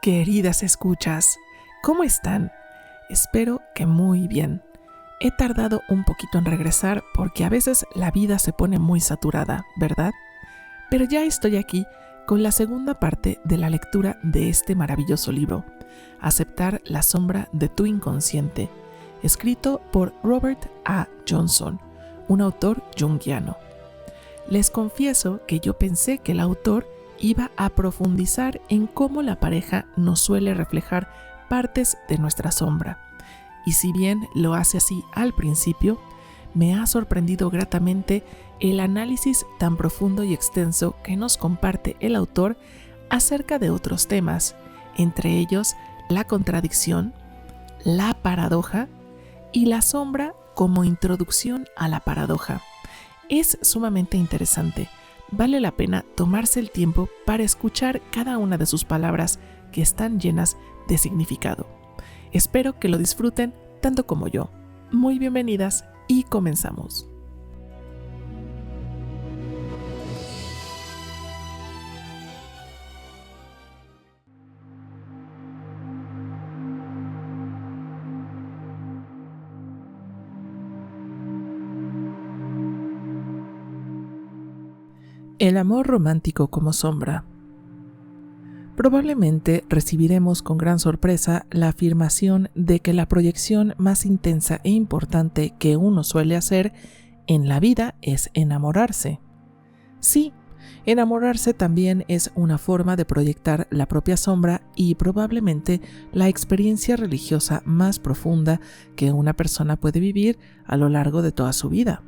Queridas escuchas, ¿cómo están? Espero que muy bien. He tardado un poquito en regresar porque a veces la vida se pone muy saturada, ¿verdad? Pero ya estoy aquí con la segunda parte de la lectura de este maravilloso libro, Aceptar la sombra de tu inconsciente, escrito por Robert A. Johnson, un autor junguiano. Les confieso que yo pensé que el autor iba a profundizar en cómo la pareja nos suele reflejar partes de nuestra sombra. Y si bien lo hace así al principio, me ha sorprendido gratamente el análisis tan profundo y extenso que nos comparte el autor acerca de otros temas, entre ellos la contradicción, la paradoja y la sombra como introducción a la paradoja. Es sumamente interesante. Vale la pena tomarse el tiempo para escuchar cada una de sus palabras que están llenas de significado. Espero que lo disfruten tanto como yo. Muy bienvenidas y comenzamos. El amor romántico como sombra. Probablemente recibiremos con gran sorpresa la afirmación de que la proyección más intensa e importante que uno suele hacer en la vida es enamorarse. Sí, enamorarse también es una forma de proyectar la propia sombra y probablemente la experiencia religiosa más profunda que una persona puede vivir a lo largo de toda su vida.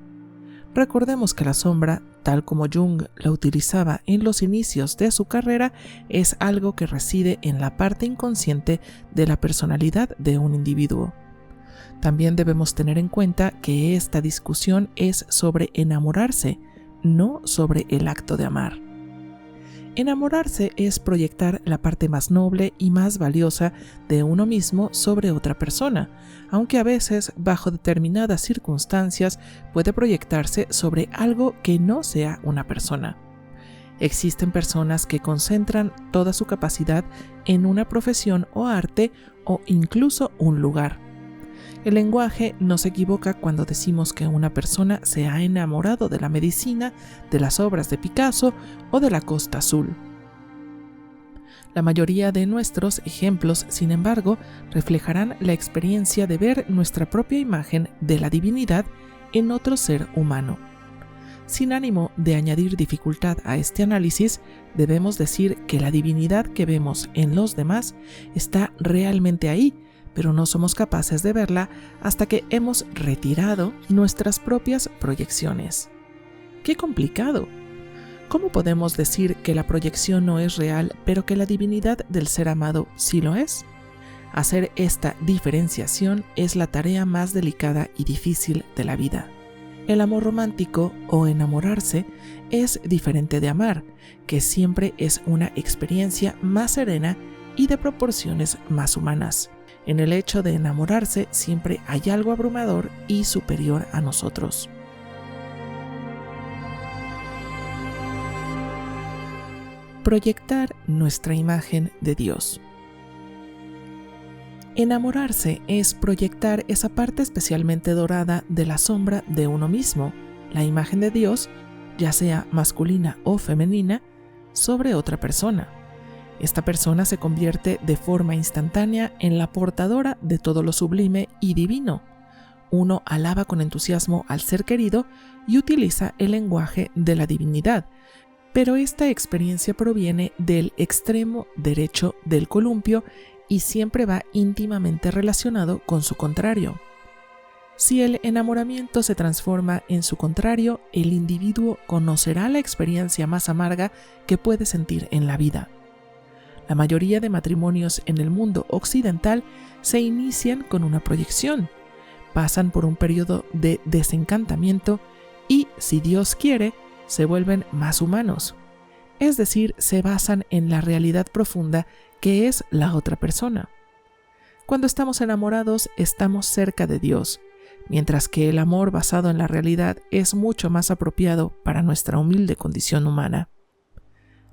Recordemos que la sombra, tal como Jung la utilizaba en los inicios de su carrera, es algo que reside en la parte inconsciente de la personalidad de un individuo. También debemos tener en cuenta que esta discusión es sobre enamorarse, no sobre el acto de amar. Enamorarse es proyectar la parte más noble y más valiosa de uno mismo sobre otra persona, aunque a veces, bajo determinadas circunstancias, puede proyectarse sobre algo que no sea una persona. Existen personas que concentran toda su capacidad en una profesión o arte o incluso un lugar. El lenguaje no se equivoca cuando decimos que una persona se ha enamorado de la medicina, de las obras de Picasso o de la Costa Azul. La mayoría de nuestros ejemplos, sin embargo, reflejarán la experiencia de ver nuestra propia imagen de la divinidad en otro ser humano. Sin ánimo de añadir dificultad a este análisis, debemos decir que la divinidad que vemos en los demás está realmente ahí, pero no somos capaces de verla hasta que hemos retirado nuestras propias proyecciones. ¡Qué complicado! ¿Cómo podemos decir que la proyección no es real, pero que la divinidad del ser amado sí lo es? Hacer esta diferenciación es la tarea más delicada y difícil de la vida. El amor romántico o enamorarse es diferente de amar, que siempre es una experiencia más serena y de proporciones más humanas. En el hecho de enamorarse siempre hay algo abrumador y superior a nosotros. Proyectar nuestra imagen de Dios. Enamorarse es proyectar esa parte especialmente dorada de la sombra de uno mismo, la imagen de Dios, ya sea masculina o femenina, sobre otra persona. Esta persona se convierte de forma instantánea en la portadora de todo lo sublime y divino. Uno alaba con entusiasmo al ser querido y utiliza el lenguaje de la divinidad, pero esta experiencia proviene del extremo derecho del columpio y siempre va íntimamente relacionado con su contrario. Si el enamoramiento se transforma en su contrario, el individuo conocerá la experiencia más amarga que puede sentir en la vida. La mayoría de matrimonios en el mundo occidental se inician con una proyección, pasan por un periodo de desencantamiento y, si Dios quiere, se vuelven más humanos. Es decir, se basan en la realidad profunda que es la otra persona. Cuando estamos enamorados, estamos cerca de Dios, mientras que el amor basado en la realidad es mucho más apropiado para nuestra humilde condición humana.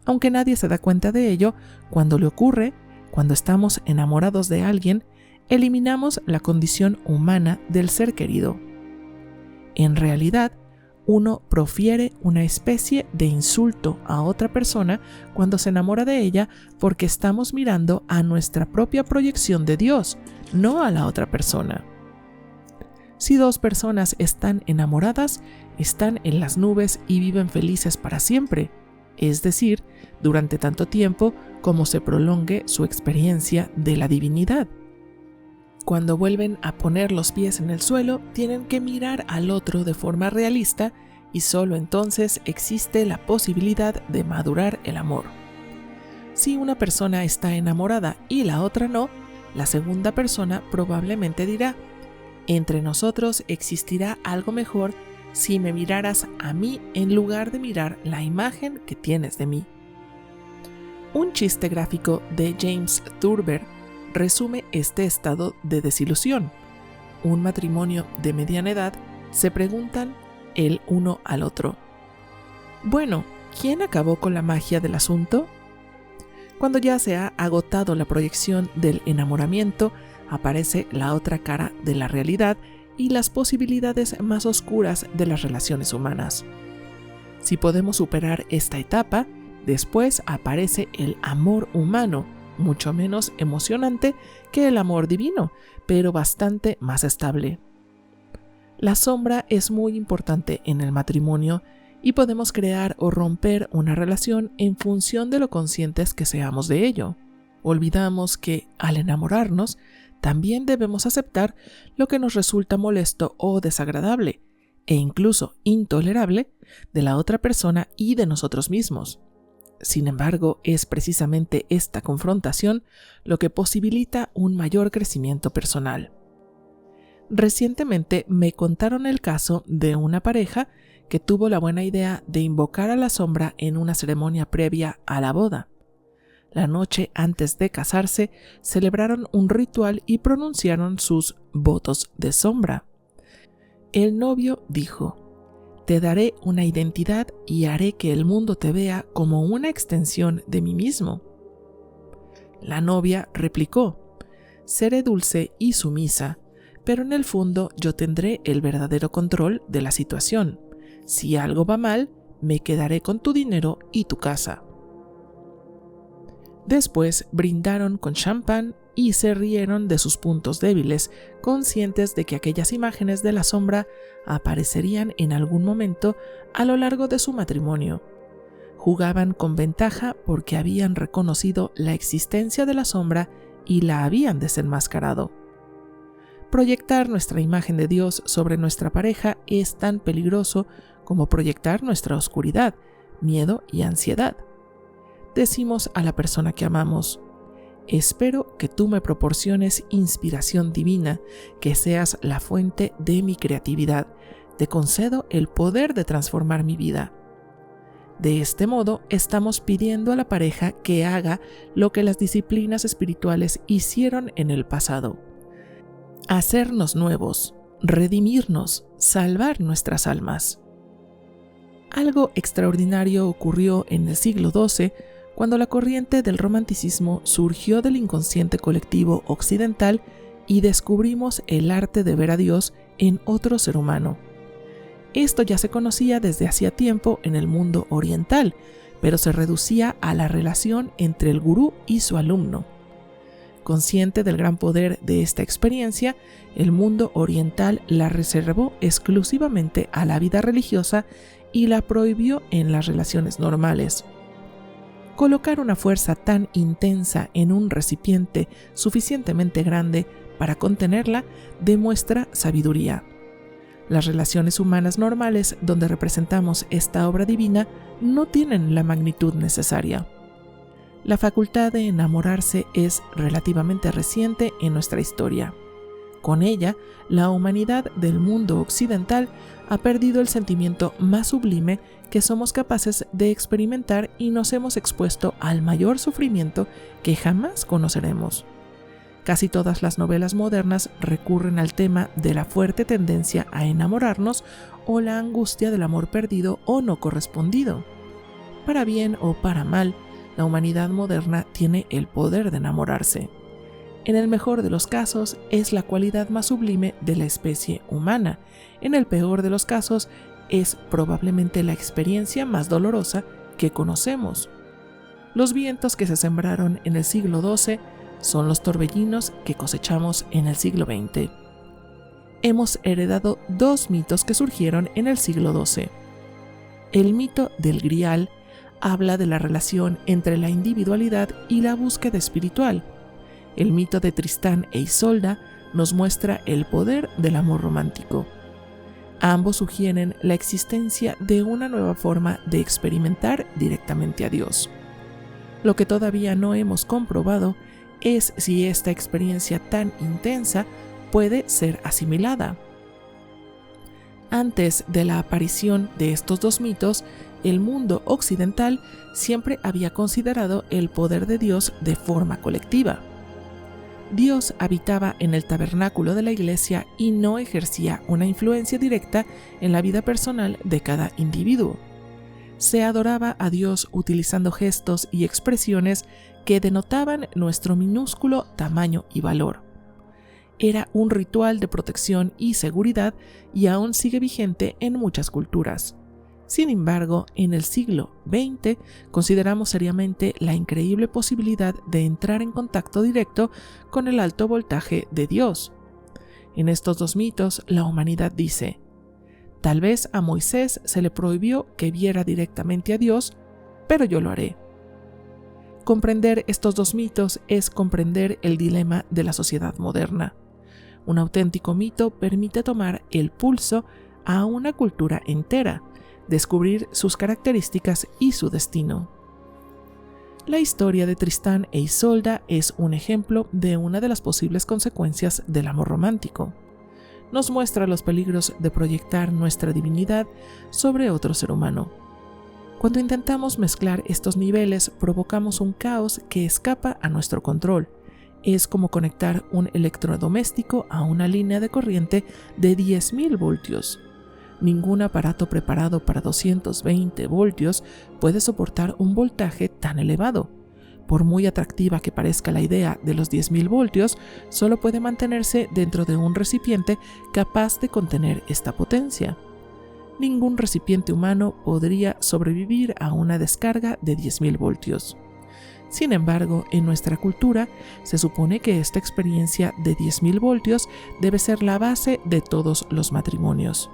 Aunque nadie se da cuenta de ello, cuando le ocurre, Cuando estamos enamorados de alguien, eliminamos la condición humana del ser querido. En realidad, uno profiere una especie de insulto a otra persona cuando se enamora de ella porque estamos mirando a nuestra propia proyección de Dios, no a la otra persona. Si dos personas están enamoradas, están en las nubes y viven felices para siempre, es decir, durante tanto tiempo como se prolongue su experiencia de la divinidad. Cuando vuelven a poner los pies en el suelo, tienen que mirar al otro de forma realista y solo entonces existe la posibilidad de madurar el amor. Si una persona está enamorada y la otra no, la segunda persona probablemente dirá: entre nosotros existirá algo mejor si me miraras a mí en lugar de mirar la imagen que tienes de mí. Un chiste gráfico de James Thurber resume este estado de desilusión. Un matrimonio de mediana edad se preguntan el uno al otro: bueno, ¿quién acabó con la magia del asunto? Cuando ya se ha agotado la proyección del enamoramiento, aparece la otra cara de la realidad y las posibilidades más oscuras de las relaciones humanas. Si podemos superar esta etapa, después aparece el amor humano, mucho menos emocionante que el amor divino, pero bastante más estable. La sombra es muy importante en el matrimonio y podemos crear o romper una relación en función de lo conscientes que seamos de ello. Olvidamos que, al enamorarnos, también debemos aceptar lo que nos resulta molesto o desagradable, e incluso intolerable, de la otra persona y de nosotros mismos. Sin embargo, es precisamente esta confrontación lo que posibilita un mayor crecimiento personal. Recientemente me contaron el caso de una pareja que tuvo la buena idea de invocar a la sombra en una ceremonia previa a la boda. La noche antes de casarse, celebraron un ritual y pronunciaron sus votos de sombra. El novio dijo: te daré una identidad y haré que el mundo te vea como una extensión de mí mismo. La novia replicó: seré dulce y sumisa, pero en el fondo yo tendré el verdadero control de la situación. Si algo va mal, me quedaré con tu dinero y tu casa. Después brindaron con champán y se rieron de sus puntos débiles, conscientes de que aquellas imágenes de la sombra aparecerían en algún momento a lo largo de su matrimonio. Jugaban con ventaja porque habían reconocido la existencia de la sombra y la habían desenmascarado. Proyectar nuestra imagen de Dios sobre nuestra pareja es tan peligroso como proyectar nuestra oscuridad, miedo y ansiedad. Decimos a la persona que amamos: espero que tú me proporciones inspiración divina, que seas la fuente de mi creatividad. Te concedo el poder de transformar mi vida. De este modo, estamos pidiendo a la pareja que haga lo que las disciplinas espirituales hicieron en el pasado: hacernos nuevos, redimirnos, salvar nuestras almas. Algo extraordinario ocurrió en el siglo XII cuando la corriente del romanticismo surgió del inconsciente colectivo occidental y descubrimos el arte de ver a Dios en otro ser humano. Esto ya se conocía desde hacía tiempo en el mundo oriental, pero se reducía a la relación entre el gurú y su alumno. Consciente del gran poder de esta experiencia, el mundo oriental la reservó exclusivamente a la vida religiosa y la prohibió en las relaciones normales. Colocar una fuerza tan intensa en un recipiente suficientemente grande para contenerla demuestra sabiduría. Las relaciones humanas normales donde representamos esta obra divina no tienen la magnitud necesaria. La facultad de enamorarse es relativamente reciente en nuestra historia. Con ella, la humanidad del mundo occidental ha perdido el sentimiento más sublime que somos capaces de experimentar y nos hemos expuesto al mayor sufrimiento que jamás conoceremos. Casi todas las novelas modernas recurren al tema de la fuerte tendencia a enamorarnos o la angustia del amor perdido o no correspondido. Para bien o para mal, la humanidad moderna tiene el poder de enamorarse. En el mejor de los casos, es la cualidad más sublime de la especie humana. En el peor de los casos, es probablemente la experiencia más dolorosa que conocemos. Los vientos que se sembraron en el siglo XII son los torbellinos que cosechamos en el siglo XX. Hemos heredado dos mitos que surgieron en el siglo XII. El mito del Grial habla de la relación entre la individualidad y la búsqueda espiritual. El mito de Tristán e Isolda nos muestra el poder del amor romántico. Ambos sugieren la existencia de una nueva forma de experimentar directamente a Dios. Lo que todavía no hemos comprobado es si esta experiencia tan intensa puede ser asimilada. Antes de la aparición de estos dos mitos, el mundo occidental siempre había considerado el poder de Dios de forma colectiva. Dios habitaba en el tabernáculo de la iglesia y no ejercía una influencia directa en la vida personal de cada individuo. Se adoraba a Dios utilizando gestos y expresiones que denotaban nuestro minúsculo tamaño y valor. Era un ritual de protección y seguridad y aún sigue vigente en muchas culturas. Sin embargo, en el siglo XX consideramos seriamente la increíble posibilidad de entrar en contacto directo con el alto voltaje de Dios. En estos dos mitos, la humanidad dice: tal vez a Moisés se le prohibió que viera directamente a Dios, pero yo lo haré. Comprender estos dos mitos es comprender el dilema de la sociedad moderna. Un auténtico mito permite tomar el pulso a una cultura entera, descubrir sus características y su destino. La historia de Tristán e Isolda es un ejemplo de una de las posibles consecuencias del amor romántico. Nos muestra los peligros de proyectar nuestra divinidad sobre otro ser humano. Cuando intentamos mezclar estos niveles, provocamos un caos que escapa a nuestro control. Es como conectar un electrodoméstico a una línea de corriente de 10.000 voltios. Ningún aparato preparado para 220 voltios puede soportar un voltaje tan elevado. Por muy atractiva que parezca la idea de los 10.000 voltios, solo puede mantenerse dentro de un recipiente capaz de contener esta potencia. Ningún recipiente humano podría sobrevivir a una descarga de 10.000 voltios. Sin embargo, en nuestra cultura se supone que esta experiencia de 10.000 voltios debe ser la base de todos los matrimonios.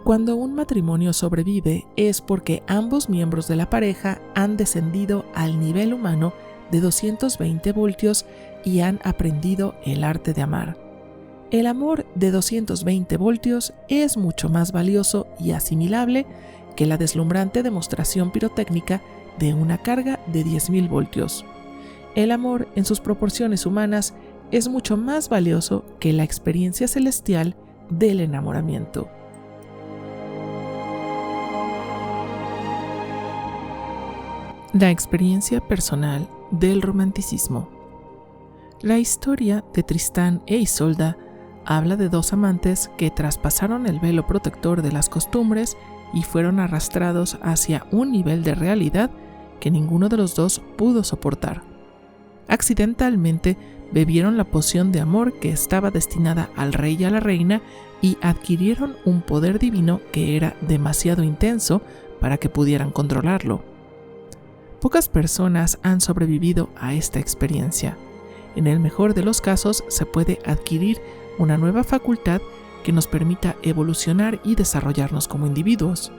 Cuando un matrimonio sobrevive es porque ambos miembros de la pareja han descendido al nivel humano de 220 voltios y han aprendido el arte de amar. El amor de 220 voltios es mucho más valioso y asimilable que la deslumbrante demostración pirotécnica de una carga de 10.000 voltios. El amor en sus proporciones humanas es mucho más valioso que la experiencia celestial del enamoramiento. La experiencia personal del romanticismo. La historia de Tristán e Isolda habla de dos amantes que traspasaron el velo protector de las costumbres y fueron arrastrados hacia un nivel de realidad que ninguno de los dos pudo soportar. Accidentalmente bebieron la poción de amor que estaba destinada al rey y a la reina y adquirieron un poder divino que era demasiado intenso para que pudieran controlarlo. Pocas personas han sobrevivido a esta experiencia. En el mejor de los casos se puede adquirir una nueva facultad que nos permita evolucionar y desarrollarnos como individuos,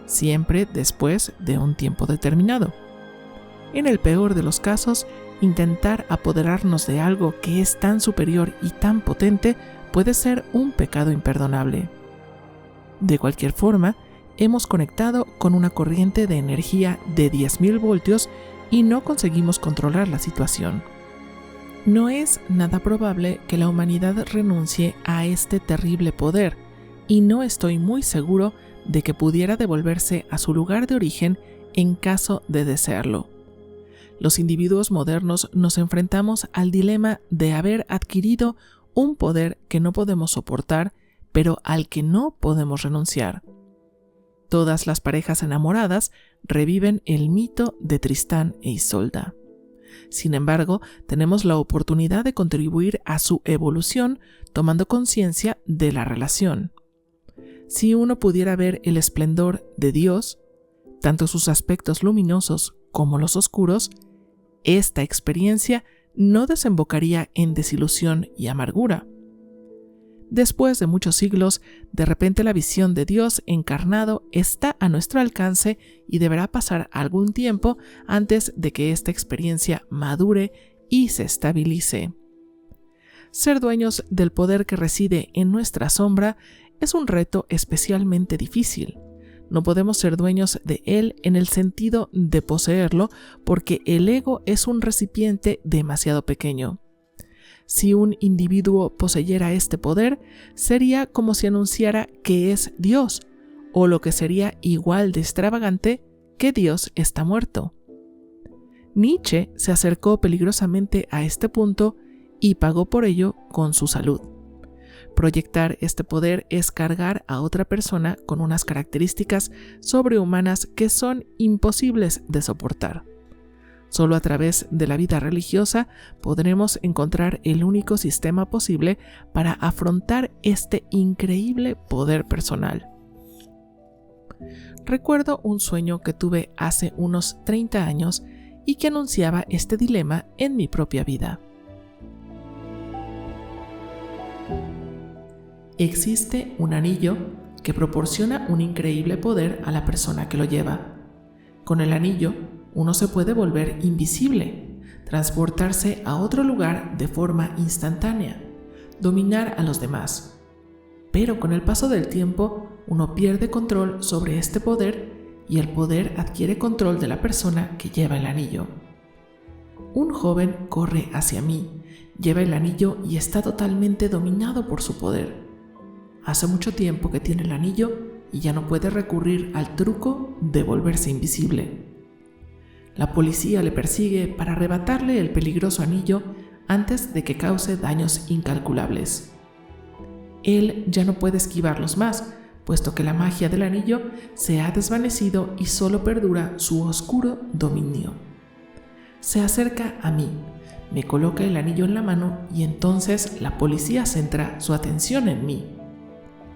siempre después de un tiempo determinado. En el peor de los casos, intentar apoderarnos de algo que es tan superior y tan potente puede ser un pecado imperdonable. De cualquier forma, hemos conectado con una corriente de energía de 10.000 voltios y no conseguimos controlar la situación. No es nada probable que la humanidad renuncie a este terrible poder, y no estoy muy seguro de que pudiera devolverse a su lugar de origen en caso de desearlo. Los individuos modernos nos enfrentamos al dilema de haber adquirido un poder que no podemos soportar, pero al que no podemos renunciar. Todas las parejas enamoradas reviven el mito de Tristán e Isolda. Sin embargo, tenemos la oportunidad de contribuir a su evolución tomando conciencia de la relación. Si uno pudiera ver el esplendor de Dios, tanto sus aspectos luminosos como los oscuros, esta experiencia no desembocaría en desilusión y amargura. Después de muchos siglos, de repente la visión de Dios encarnado está a nuestro alcance y deberá pasar algún tiempo antes de que esta experiencia madure y se estabilice. Ser dueños del poder que reside en nuestra sombra es un reto especialmente difícil. No podemos ser dueños de él en el sentido de poseerlo porque el ego es un recipiente demasiado pequeño. Si un individuo poseyera este poder, sería como si anunciara que es Dios, o lo que sería igual de extravagante, que Dios está muerto. Nietzsche se acercó peligrosamente a este punto y pagó por ello con su salud. Proyectar este poder es cargar a otra persona con unas características sobrehumanas que son imposibles de soportar. Solo a través de la vida religiosa podremos encontrar el único sistema posible para afrontar este increíble poder personal. Recuerdo un sueño que tuve hace unos 30 años y que anunciaba este dilema en mi propia vida. Existe un anillo que proporciona un increíble poder a la persona que lo lleva. Con el anillo, uno se puede volver invisible, transportarse a otro lugar de forma instantánea, dominar a los demás. Pero con el paso del tiempo, uno pierde control sobre este poder y el poder adquiere control de la persona que lleva el anillo. Un joven corre hacia mí, lleva el anillo y está totalmente dominado por su poder. Hace mucho tiempo que tiene el anillo y ya no puede recurrir al truco de volverse invisible. La policía le persigue para arrebatarle el peligroso anillo antes de que cause daños incalculables. Él ya no puede esquivarlos más, puesto que la magia del anillo se ha desvanecido y solo perdura su oscuro dominio. Se acerca a mí, me coloca el anillo en la mano y entonces la policía centra su atención en mí.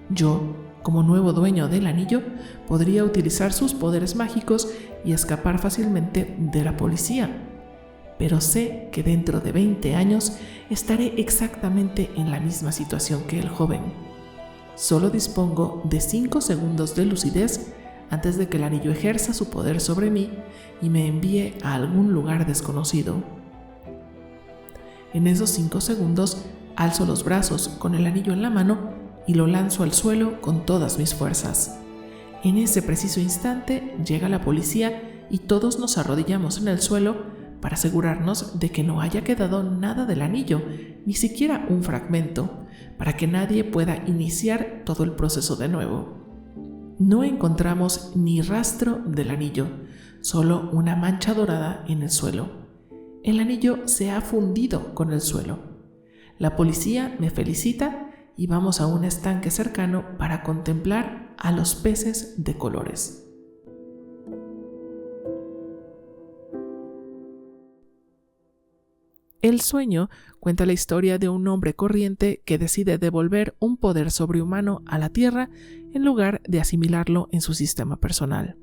Yo, como nuevo dueño del anillo, podría utilizar sus poderes mágicos y escapar fácilmente de la policía. Pero sé que dentro de 20 años estaré exactamente en la misma situación que el joven. Solo dispongo de 5 segundos de lucidez antes de que el anillo ejerza su poder sobre mí y me envíe a algún lugar desconocido. En esos 5 segundos, alzo los brazos con el anillo en la mano y lo lanzo al suelo con todas mis fuerzas. En ese preciso instante llega la policía y todos nos arrodillamos en el suelo para asegurarnos de que no haya quedado nada del anillo, ni siquiera un fragmento, para que nadie pueda iniciar todo el proceso de nuevo. No encontramos ni rastro del anillo, solo una mancha dorada en el suelo. El anillo se ha fundido con el suelo. La policía me felicita y vamos a un estanque cercano para contemplar a los peces de colores. El sueño cuenta la historia de un hombre corriente que decide devolver un poder sobrehumano a la Tierra en lugar de asimilarlo en su sistema personal.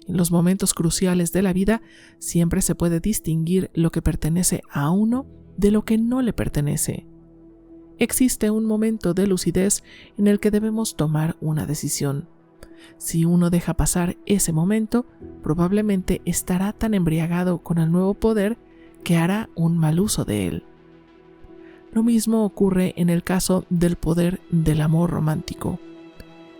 En los momentos cruciales de la vida siempre se puede distinguir lo que pertenece a uno de lo que no le pertenece. Existe un momento de lucidez en el que debemos tomar una decisión. Si uno deja pasar ese momento, probablemente estará tan embriagado con el nuevo poder que hará un mal uso de él. Lo mismo ocurre en el caso del poder del amor romántico.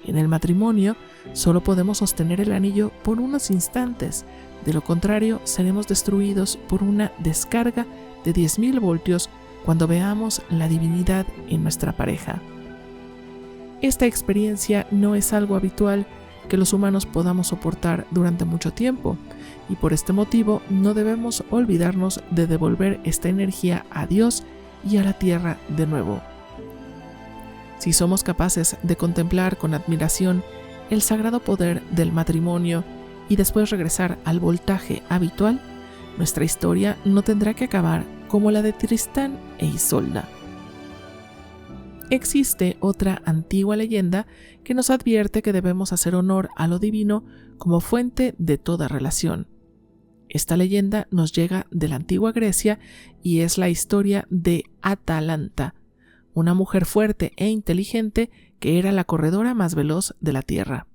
En el matrimonio, solo podemos sostener el anillo por unos instantes, de lo contrario seremos destruidos por una descarga de 10.000 voltios cuando veamos la divinidad en nuestra pareja. Esta experiencia no es algo habitual que los humanos podamos soportar durante mucho tiempo, y por este motivo no debemos olvidarnos de devolver esta energía a Dios y a la tierra de nuevo. Si somos capaces de contemplar con admiración el sagrado poder del matrimonio y después regresar al voltaje habitual, nuestra historia no tendrá que acabar como la de Tristán e Isolda. Existe otra antigua leyenda que nos advierte que debemos hacer honor a lo divino como fuente de toda relación. Esta leyenda nos llega de la antigua Grecia y es la historia de Atalanta, una mujer fuerte e inteligente que era la corredora más veloz de la tierra.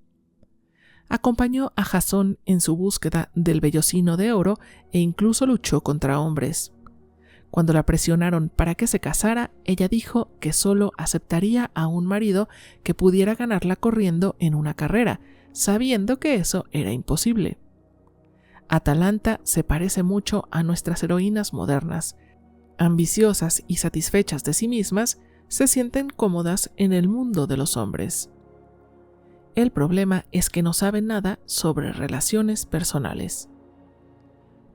Acompañó a Jasón en su búsqueda del vellocino de oro e incluso luchó contra hombres. Cuando la presionaron para que se casara, ella dijo que solo aceptaría a un marido que pudiera ganarla corriendo en una carrera, sabiendo que eso era imposible. Atalanta se parece mucho a nuestras heroínas modernas. Ambiciosas y satisfechas de sí mismas, se sienten cómodas en el mundo de los hombres. El problema es que no saben nada sobre relaciones personales.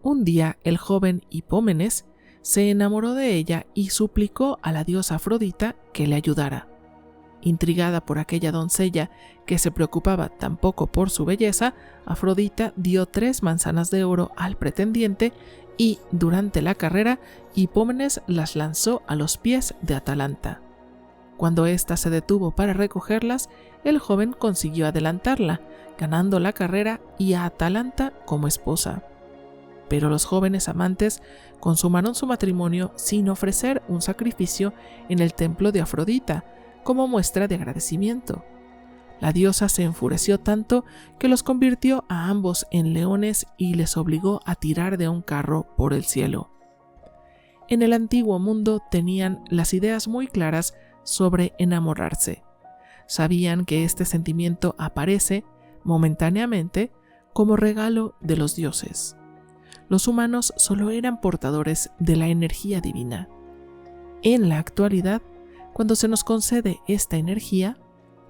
Un día el joven Hipómenes se enamoró de ella y suplicó a la diosa Afrodita que le ayudara. Intrigada por aquella doncella que se preocupaba tan poco por su belleza, Afrodita dio 3 manzanas de oro al pretendiente y, durante la carrera, Hipómenes las lanzó a los pies de Atalanta. Cuando ésta se detuvo para recogerlas, el joven consiguió adelantarla, ganando la carrera y a Atalanta como esposa. Pero los jóvenes amantes consumaron su matrimonio sin ofrecer un sacrificio en el templo de Afrodita, como muestra de agradecimiento. La diosa se enfureció tanto que los convirtió a ambos en leones y les obligó a tirar de un carro por el cielo. En el antiguo mundo tenían las ideas muy claras sobre enamorarse. Sabían que este sentimiento aparece, momentáneamente, como regalo de los dioses. Los humanos solo eran portadores de la energía divina. En la actualidad, cuando se nos concede esta energía,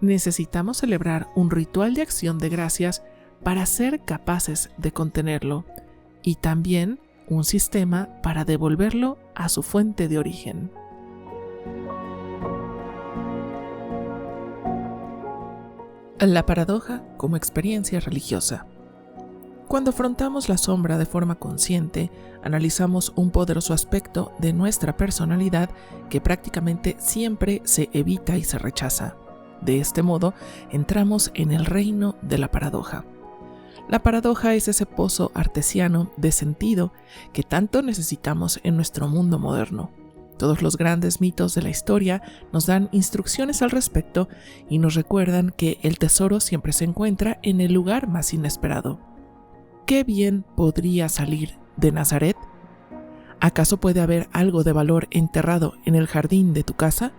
necesitamos celebrar un ritual de acción de gracias para ser capaces de contenerlo y también un sistema para devolverlo a su fuente de origen. La paradoja como experiencia religiosa. Cuando afrontamos la sombra de forma consciente, analizamos un poderoso aspecto de nuestra personalidad que prácticamente siempre se evita y se rechaza. De este modo, entramos en el reino de la paradoja. La paradoja es ese pozo artesiano de sentido que tanto necesitamos en nuestro mundo moderno. Todos los grandes mitos de la historia nos dan instrucciones al respecto y nos recuerdan que el tesoro siempre se encuentra en el lugar más inesperado. ¿Qué bien podría salir de Nazaret? ¿Acaso puede haber algo de valor enterrado en el jardín de tu casa?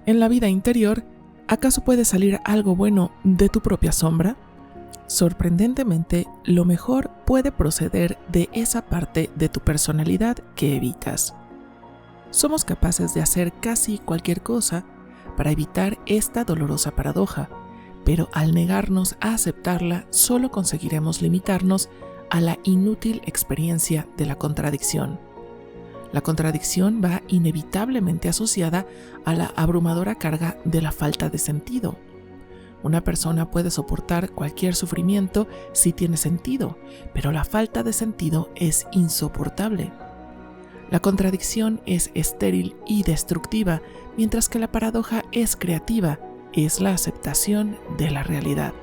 En la vida interior, ¿acaso puede salir algo bueno de tu propia sombra? Sorprendentemente, lo mejor puede proceder de esa parte de tu personalidad que evitas. Somos capaces de hacer casi cualquier cosa para evitar esta dolorosa paradoja, pero al negarnos a aceptarla, solo conseguiremos limitarnos a la inútil experiencia de la contradicción. La contradicción va inevitablemente asociada a la abrumadora carga de la falta de sentido. Una persona puede soportar cualquier sufrimiento si tiene sentido, pero la falta de sentido es insoportable. La contradicción es estéril y destructiva, mientras que la paradoja es creativa, es la aceptación de la realidad.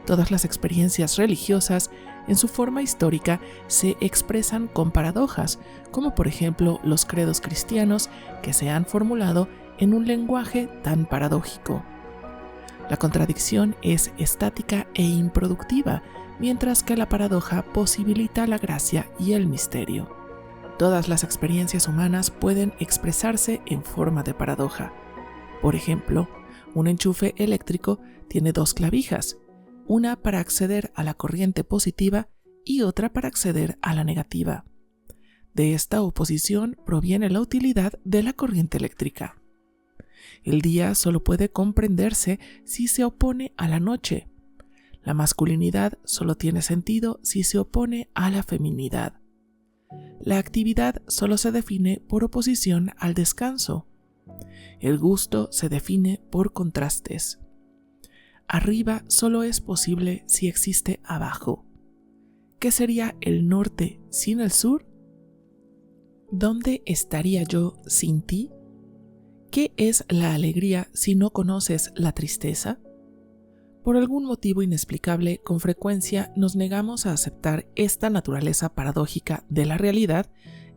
Todas las experiencias religiosas, en su forma histórica, se expresan con paradojas, como por ejemplo los credos cristianos que se han formulado en un lenguaje tan paradójico. La contradicción es estática e improductiva, mientras que la paradoja posibilita la gracia y el misterio. Todas las experiencias humanas pueden expresarse en forma de paradoja. Por ejemplo, un enchufe eléctrico tiene 2 clavijas, una para acceder a la corriente positiva y otra para acceder a la negativa. De esta oposición proviene la utilidad de la corriente eléctrica. El día solo puede comprenderse si se opone a la noche. La masculinidad solo tiene sentido si se opone a la feminidad. La actividad solo se define por oposición al descanso. El gusto se define por contrastes. arriba solo es posible si existe abajo. ¿Qué sería el norte sin el sur? ¿Dónde estaría yo sin ti? ¿Qué es la alegría si no conoces la tristeza? Por algún motivo inexplicable, con frecuencia nos negamos a aceptar esta naturaleza paradójica de la realidad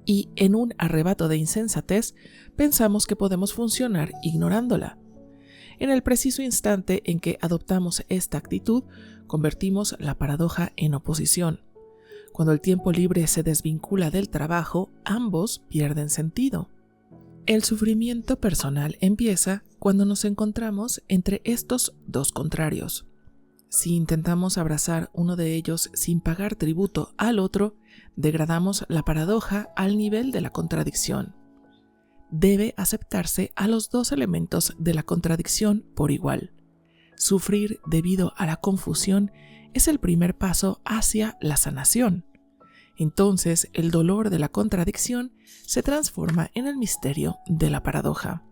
y, en un arrebato de insensatez, pensamos que podemos funcionar ignorándola. En el preciso instante en que adoptamos esta actitud, convertimos la paradoja en oposición. Cuando el tiempo libre se desvincula del trabajo, ambos pierden sentido. El sufrimiento personal empieza cuando nos encontramos entre estos dos contrarios. Si intentamos abrazar uno de ellos sin pagar tributo al otro, degradamos la paradoja al nivel de la contradicción. Debe aceptarse a los dos elementos de la contradicción por igual. Sufrir debido a la confusión es el primer paso hacia la sanación. Entonces, el dolor de la contradicción se transforma en el misterio de la paradoja.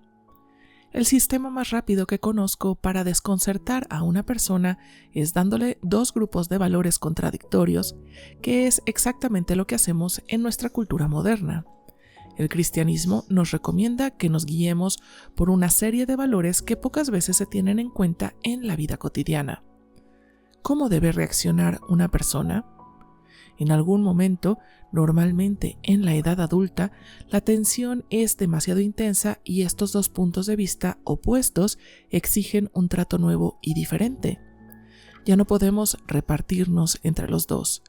El sistema más rápido que conozco para desconcertar a una persona es dándole dos grupos de valores contradictorios, que es exactamente lo que hacemos en nuestra cultura moderna. El cristianismo nos recomienda que nos guiemos por una serie de valores que pocas veces se tienen en cuenta en la vida cotidiana. ¿Cómo debe reaccionar una persona? En algún momento, normalmente en la edad adulta, la tensión es demasiado intensa y estos dos puntos de vista opuestos exigen un trato nuevo y diferente. Ya no podemos repartirnos entre los dos.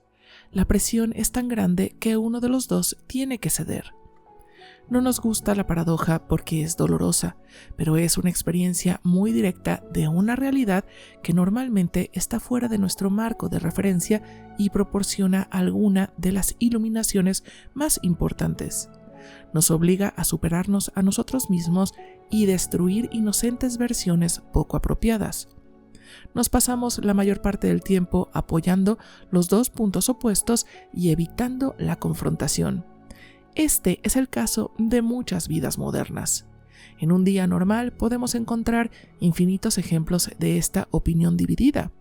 La presión es tan grande que uno de los dos tiene que ceder. No nos gusta la paradoja porque es dolorosa, pero es una experiencia muy directa de una realidad que normalmente está fuera de nuestro marco de referencia y proporciona alguna de las iluminaciones más importantes. Nos obliga a superarnos a nosotros mismos y destruir inocentes versiones poco apropiadas. Nos pasamos la mayor parte del tiempo apoyando los dos puntos opuestos y evitando la confrontación. Este es el caso de muchas vidas modernas. En un día normal podemos encontrar infinitos ejemplos de esta opinión dividida.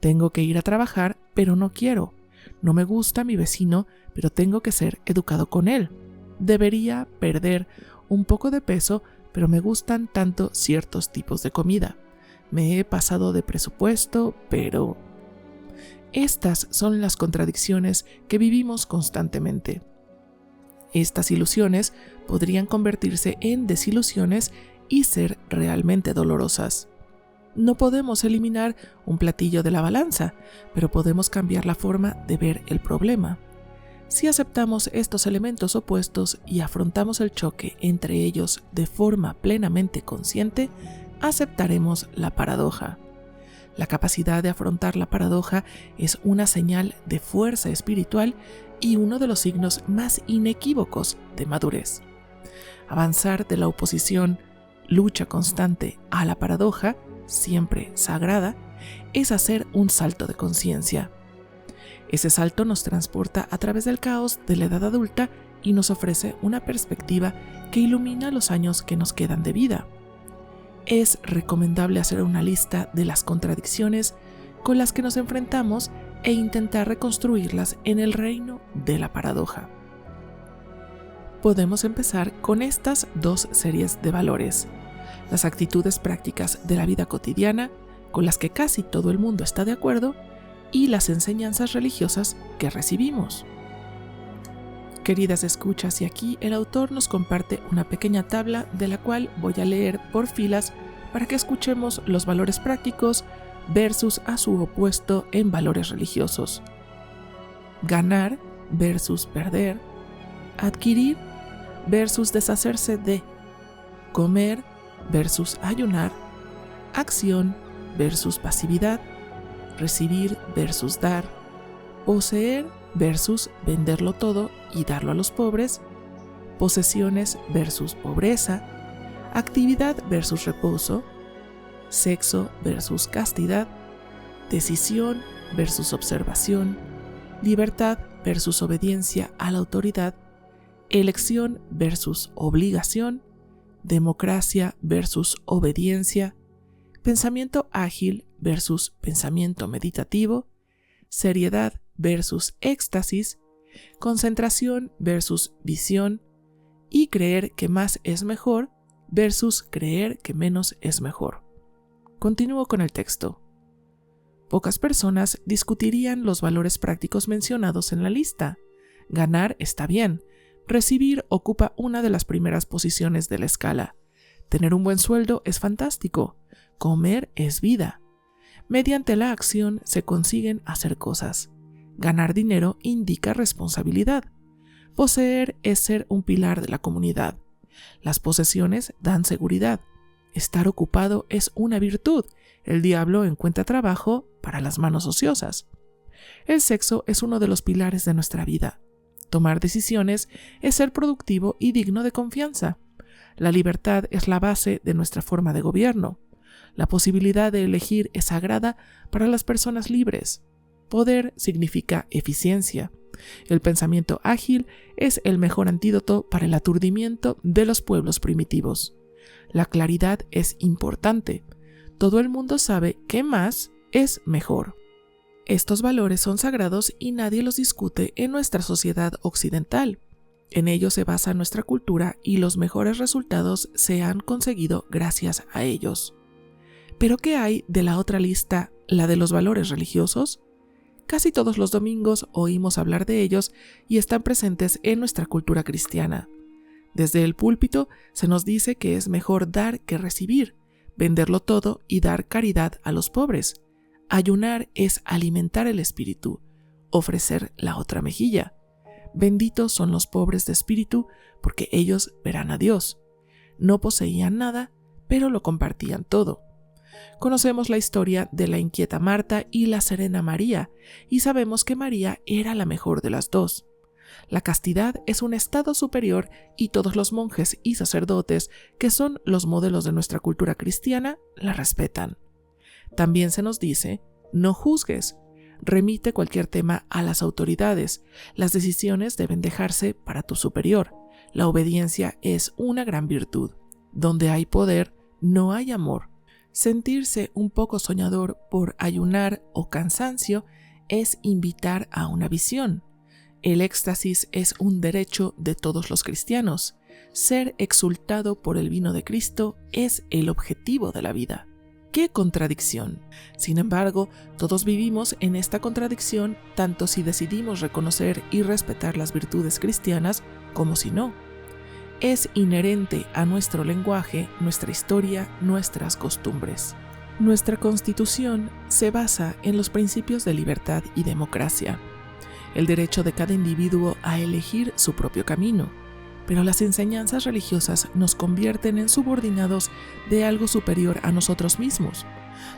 Tengo que ir a trabajar, pero no quiero. No me gusta mi vecino, pero tengo que ser educado con él. Debería perder un poco de peso, pero me gustan tanto ciertos tipos de comida. Me he pasado de presupuesto, pero... Estas son las contradicciones que vivimos constantemente. Estas ilusiones podrían convertirse en desilusiones y ser realmente dolorosas. No podemos eliminar un platillo de la balanza, pero podemos cambiar la forma de ver el problema. Si aceptamos estos elementos opuestos y afrontamos el choque entre ellos de forma plenamente consciente, aceptaremos la paradoja. La capacidad de afrontar la paradoja es una señal de fuerza espiritual y uno de los signos más inequívocos de madurez. Avanzar de la oposición, lucha constante a la paradoja, siempre sagrada, es hacer un salto de conciencia. Ese salto nos transporta a través del caos de la edad adulta y nos ofrece una perspectiva que ilumina los años que nos quedan de vida. Es recomendable hacer una lista de las contradicciones con las que nos enfrentamos e intentar reconstruirlas en el reino de la paradoja. Podemos empezar con estas dos series de valores: las actitudes prácticas de la vida cotidiana, con las que casi todo el mundo está de acuerdo, y las enseñanzas religiosas que recibimos. Queridas escuchas, y aquí el autor nos comparte una pequeña tabla de la cual voy a leer por filas para que escuchemos los valores prácticos versus a su opuesto en valores religiosos. Ganar versus perder. Adquirir versus deshacerse de. Comer versus ayunar. Acción versus pasividad. Recibir versus dar. Poseer versus venderlo todo y darlo a los pobres. Posesiones versus pobreza. Actividad versus reposo. Sexo versus castidad, decisión versus observación, libertad versus obediencia a la autoridad, elección versus obligación, democracia versus obediencia, pensamiento ágil versus pensamiento meditativo, seriedad versus éxtasis, concentración versus visión y creer que más es mejor versus creer que menos es mejor. Continúo con el texto. Pocas personas discutirían los valores prácticos mencionados en la lista. Ganar está bien. Recibir ocupa una de las primeras posiciones de la escala. Tener un buen sueldo es fantástico. Comer es vida. Mediante la acción se consiguen hacer cosas. Ganar dinero indica responsabilidad. Poseer es ser un pilar de la comunidad. Las posesiones dan seguridad. Estar ocupado es una virtud. El diablo encuentra trabajo para las manos ociosas. El sexo es uno de los pilares de nuestra vida. Tomar decisiones es ser productivo y digno de confianza. La libertad es la base de nuestra forma de gobierno. La posibilidad de elegir es sagrada para las personas libres. Poder significa eficiencia. El pensamiento ágil es el mejor antídoto para el aturdimiento de los pueblos primitivos. La claridad es importante. Todo el mundo sabe que más es mejor. Estos valores son sagrados y nadie los discute en nuestra sociedad occidental. En ellos se basa nuestra cultura y los mejores resultados se han conseguido gracias a ellos. ¿Pero qué hay de la otra lista, la de los valores religiosos? Casi todos los domingos oímos hablar de ellos y están presentes en nuestra cultura cristiana. Desde el púlpito se nos dice que es mejor dar que recibir, venderlo todo y dar caridad a los pobres. Ayunar es alimentar el espíritu, ofrecer la otra mejilla. Benditos son los pobres de espíritu, porque ellos verán a Dios. No poseían nada, pero lo compartían todo. Conocemos la historia de la inquieta Marta y la serena María, y sabemos que María era la mejor de las dos. La castidad es un estado superior y todos los monjes y sacerdotes, que son los modelos de nuestra cultura cristiana, la respetan. También se nos dice, no juzgues, remite cualquier tema a las autoridades, las decisiones deben dejarse para tu superior, la obediencia es una gran virtud, donde hay poder no hay amor. Sentirse un poco soñador por ayunar o cansancio es invitar a una visión. El éxtasis es un derecho de todos los cristianos. Ser exultado por el vino de Cristo es el objetivo de la vida. ¡Qué contradicción! Sin embargo, todos vivimos en esta contradicción tanto si decidimos reconocer y respetar las virtudes cristianas como si no. Es inherente a nuestro lenguaje, nuestra historia, nuestras costumbres. Nuestra Constitución se basa en los principios de libertad y democracia, el derecho de cada individuo a elegir su propio camino, pero las enseñanzas religiosas nos convierten en subordinados de algo superior a nosotros mismos.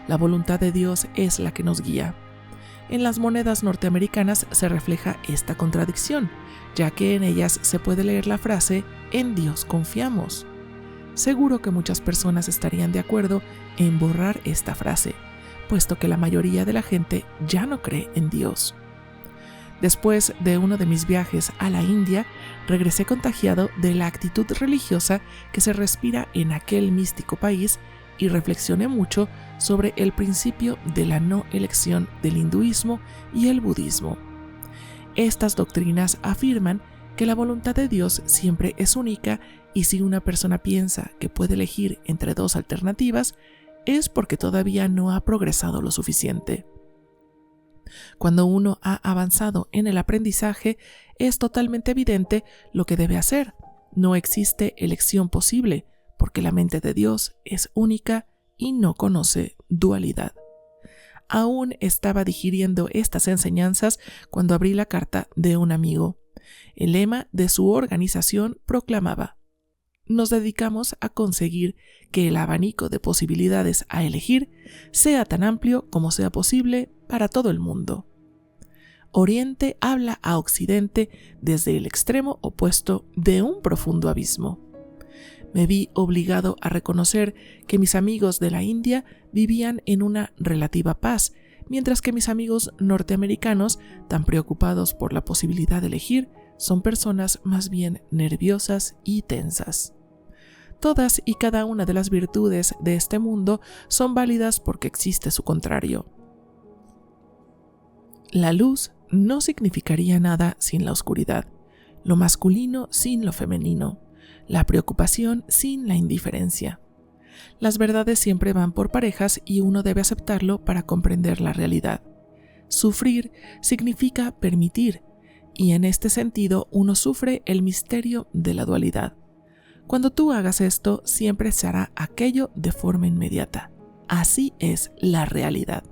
La voluntad de Dios es la que nos guía. En las monedas norteamericanas se refleja esta contradicción, ya que en ellas se puede leer la frase «En Dios confiamos». Seguro que muchas personas estarían de acuerdo en borrar esta frase, puesto que la mayoría de la gente ya no cree en Dios. Después de uno de mis viajes a la India, regresé contagiado de la actitud religiosa que se respira en aquel místico país y reflexioné mucho sobre el principio de la no elección del hinduismo y el budismo. Estas doctrinas afirman que la voluntad de Dios siempre es única y si una persona piensa que puede elegir entre dos alternativas, es porque todavía no ha progresado lo suficiente. Cuando uno ha avanzado en el aprendizaje, es totalmente evidente lo que debe hacer. No existe elección posible, porque la mente de Dios es única y no conoce dualidad. Aún estaba digiriendo estas enseñanzas cuando abrí la carta de un amigo. El lema de su organización proclamaba: nos dedicamos a conseguir que el abanico de posibilidades a elegir sea tan amplio como sea posible para todo el mundo. Oriente habla a Occidente desde el extremo opuesto de un profundo abismo. Me vi obligado a reconocer que mis amigos de la India vivían en una relativa paz, mientras que mis amigos norteamericanos, tan preocupados por la posibilidad de elegir, son personas más bien nerviosas y tensas. Todas y cada una de las virtudes de este mundo son válidas porque existe su contrario. La luz no significaría nada sin la oscuridad, lo masculino sin lo femenino, la preocupación sin la indiferencia. Las verdades siempre van por parejas y uno debe aceptarlo para comprender la realidad. Sufrir significa permitir, y en este sentido uno sufre el misterio de la dualidad. Cuando tú hagas esto, siempre se hará aquello de forma inmediata. Así es la realidad.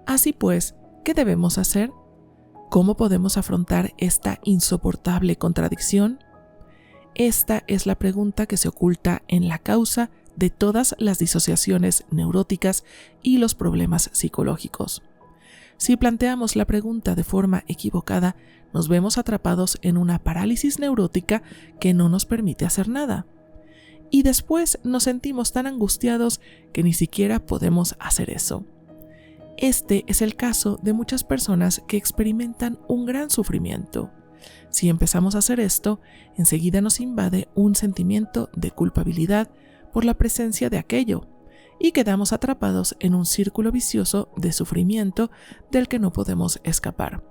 Así pues, ¿qué debemos hacer? ¿Cómo podemos afrontar esta insoportable contradicción? Esta es la pregunta que se oculta en la causa de todas las disociaciones neuróticas y los problemas psicológicos. Si planteamos la pregunta de forma equivocada, nos vemos atrapados en una parálisis neurótica que no nos permite hacer nada. Y después nos sentimos tan angustiados que ni siquiera podemos hacer eso. Este es el caso de muchas personas que experimentan un gran sufrimiento. Si empezamos a hacer esto, enseguida nos invade un sentimiento de culpabilidad por la presencia de aquello, y quedamos atrapados en un círculo vicioso de sufrimiento del que no podemos escapar.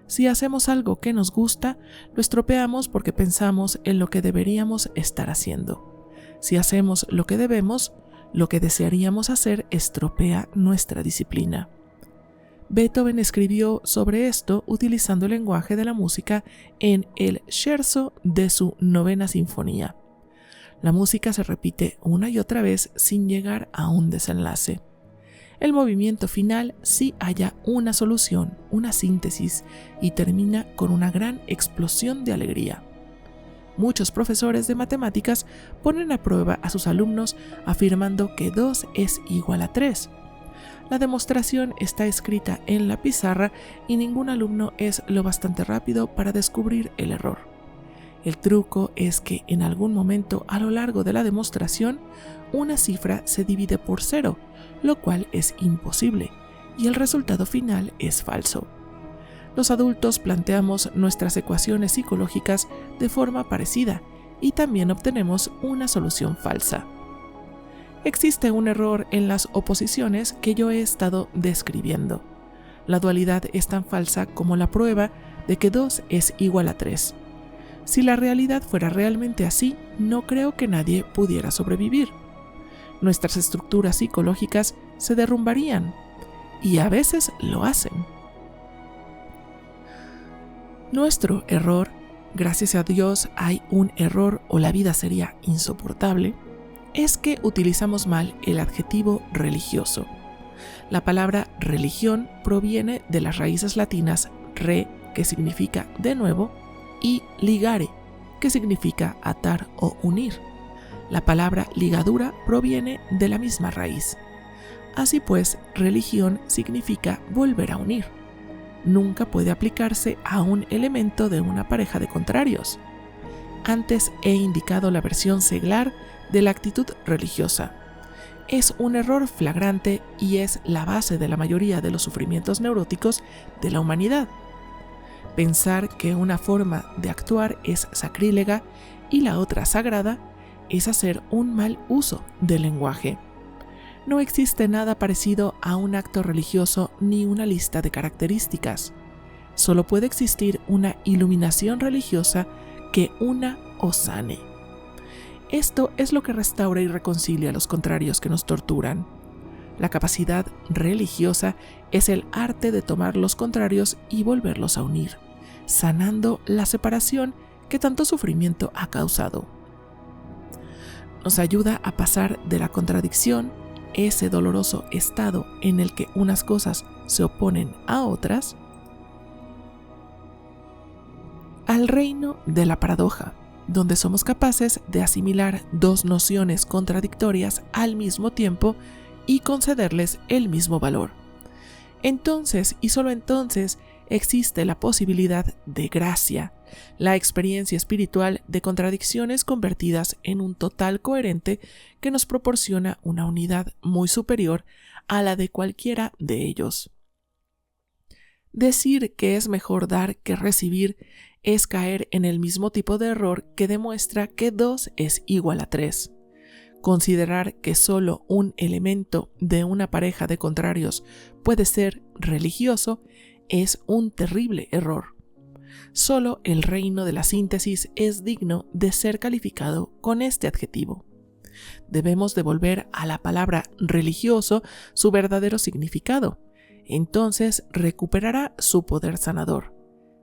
Si hacemos algo que nos gusta, lo estropeamos porque pensamos en lo que deberíamos estar haciendo. Si hacemos lo que debemos, lo que desearíamos hacer estropea nuestra disciplina. Beethoven escribió sobre esto utilizando el lenguaje de la música en el scherzo de su 9ª sinfonía. La música se repite una y otra vez sin llegar a un desenlace. El movimiento final sí halla una solución, una síntesis, y termina con una gran explosión de alegría. Muchos profesores de matemáticas ponen a prueba a sus alumnos afirmando que 2 es igual a 3. La demostración está escrita en la pizarra y ningún alumno es lo bastante rápido para descubrir el error. El truco es que en algún momento a lo largo de la demostración, una cifra se divide por 0, lo cual es imposible, y el resultado final es falso. Los adultos planteamos nuestras ecuaciones psicológicas de forma parecida y también obtenemos una solución falsa. Existe un error en las oposiciones que yo he estado describiendo. La dualidad es tan falsa como la prueba de que 2 es igual a 3. Si la realidad fuera realmente así, no creo que nadie pudiera sobrevivir. Nuestras estructuras psicológicas se derrumbarían, y a veces lo hacen. Nuestro error, gracias a Dios hay un error o la vida sería insoportable, es que utilizamos mal el adjetivo religioso. La palabra religión proviene de las raíces latinas re, que significa de nuevo, y ligare, que significa atar o unir. La palabra ligadura proviene de la misma raíz. Así pues, religión significa volver a unir. Nunca puede aplicarse a un elemento de una pareja de contrarios. Antes he indicado la versión seglar de la actitud religiosa. Es un error flagrante y es la base de la mayoría de los sufrimientos neuróticos de la humanidad. Pensar que una forma de actuar es sacrílega y la otra sagrada es hacer un mal uso del lenguaje. No existe nada parecido a un acto religioso ni una lista de características. Solo puede existir una iluminación religiosa que una o sane. Esto es lo que restaura y reconcilia a los contrarios que nos torturan. La capacidad religiosa es el arte de tomar los contrarios y volverlos a unir, sanando la separación que tanto sufrimiento ha causado. Nos ayuda a pasar de la contradicción, ese doloroso estado en el que unas cosas se oponen a otras, al reino de la paradoja, donde somos capaces de asimilar dos nociones contradictorias al mismo tiempo y concederles el mismo valor. Entonces, y solo entonces, existe la posibilidad de gracia, la experiencia espiritual de contradicciones convertidas en un total coherente que nos proporciona una unidad muy superior a la de cualquiera de ellos. Decir que es mejor dar que recibir es caer en el mismo tipo de error que demuestra que 2 es igual a 3. Considerar que solo un elemento de una pareja de contrarios puede ser religioso es un terrible error. Solo el reino de la síntesis es digno de ser calificado con este adjetivo. Debemos devolver a la palabra religioso su verdadero significado. Entonces recuperará su poder sanador.